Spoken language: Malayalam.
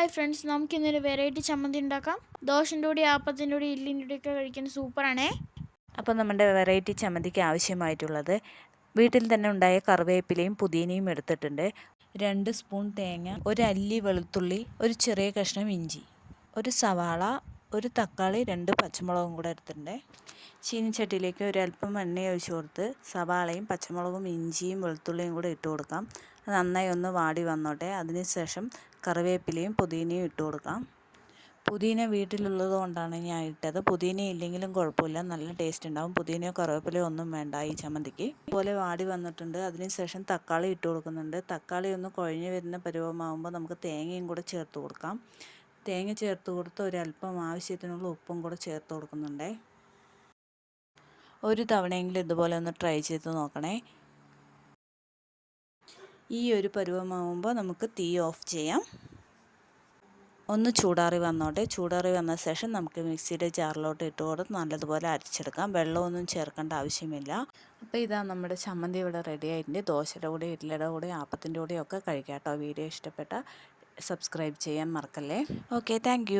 ഹായ് ഫ്രണ്ട്സ്, നമുക്കിന്നൊരു വെറൈറ്റി ചമ്മന്തി ഉണ്ടാക്കാം. ദോശൻ്റെ കൂടി ആപ്പത്തിൻ്റെ കൂടി ഇഡ്ലിൻ്റെ കൂടിയൊക്കെ കഴിക്കാൻ സൂപ്പറാണേ. അപ്പോൾ നമ്മുടെ വെറൈറ്റി ചമ്മന്തിക്ക് ആവശ്യമായിട്ടുള്ളത് വീട്ടിൽ തന്നെ ഉണ്ടായ കറിവേപ്പിലയും പുതിനയും എടുത്തിട്ടുണ്ട്. 2 സ്പൂൺ തേങ്ങ, ഒരു അല്ലി വെളുത്തുള്ളി, ഒരു ചെറിയ കഷ്ണം ഇഞ്ചി, ഒരു സവാള, ഒരു തക്കാളി, 2 പച്ചമുളകും കൂടെ എടുത്തിട്ടുണ്ട്. ചീനിച്ചട്ടിയിലേക്ക് ഒരല്പം എണ്ണ ഒഴിച്ച് കൊടുത്ത് സവാളയും പച്ചമുളകും ഇഞ്ചിയും വെളുത്തുള്ളിയും കൂടെ ഇട്ട് കൊടുക്കാം. അത് നന്നായി ഒന്ന് വാടി വന്നോട്ടെ. അതിനുശേഷം കറിവേപ്പിലയും പുതിനയും ഇട്ട് കൊടുക്കാം. പുതിന വീട്ടിലുള്ളത് കൊണ്ടാണ് ഞാൻ ഇട്ടത്. പുതിന ഇല്ലെങ്കിലും കുഴപ്പമില്ല, നല്ല ടേസ്റ്റ് ഉണ്ടാവും. പുതിനയോ കറിവേപ്പിലയോ ഒന്നും വേണ്ട ഈ ചമ്മന്തിക്ക്. ഇതുപോലെ വാടി വന്നിട്ടുണ്ട്. അതിനുശേഷം തക്കാളി ഇട്ട് കൊടുക്കുന്നുണ്ട്. തക്കാളി ഒന്ന് കുഴഞ്ഞു വരുന്ന പരുവമാകുമ്പോൾ നമുക്ക് തേങ്ങയും കൂടെ ചേർത്ത് കൊടുക്കാം. തേങ്ങ ചേർത്ത് കൊടുത്ത് ഒരല്പം ആവശ്യത്തിനുള്ള ഉപ്പും കൂടെ ചേർത്ത് കൊടുക്കുന്നുണ്ട്. ഒരു തവണയെങ്കിലും ഇതുപോലെ ഒന്ന് ട്രൈ ചെയ്ത് നോക്കണേ. ഈ ഒരു പരുവമാകുമ്പോൾ നമുക്ക് തീ ഓഫ് ചെയ്യാം. ഒന്ന് ചൂടാറി വന്നോട്ടെ. ചൂടാറി വന്ന ശേഷം നമുക്ക് മിക്സിയുടെ ജാറിലോട്ട് ഇട്ട് കൊടുത്ത് നല്ലതുപോലെ അരച്ചെടുക്കാം. വെള്ളമൊന്നും ചേർക്കേണ്ട ആവശ്യമില്ല. അപ്പോൾ ഇതാ നമ്മുടെ ചമ്മന്തി ഇവിടെ റെഡി ആയിട്ടുണ്ട്. ദോശയുടെ കൂടെ, ഇഡ്ലിയുടെ കൂടെ, ആപ്പത്തിൻ്റെ കൂടെയൊക്കെ കഴിക്കാം കേട്ടോ. വീഡിയോ ഇഷ്ടപ്പെട്ട സബ്സ്ക്രൈബ് ചെയ്യാൻ മറക്കല്ലേ. Okay, thank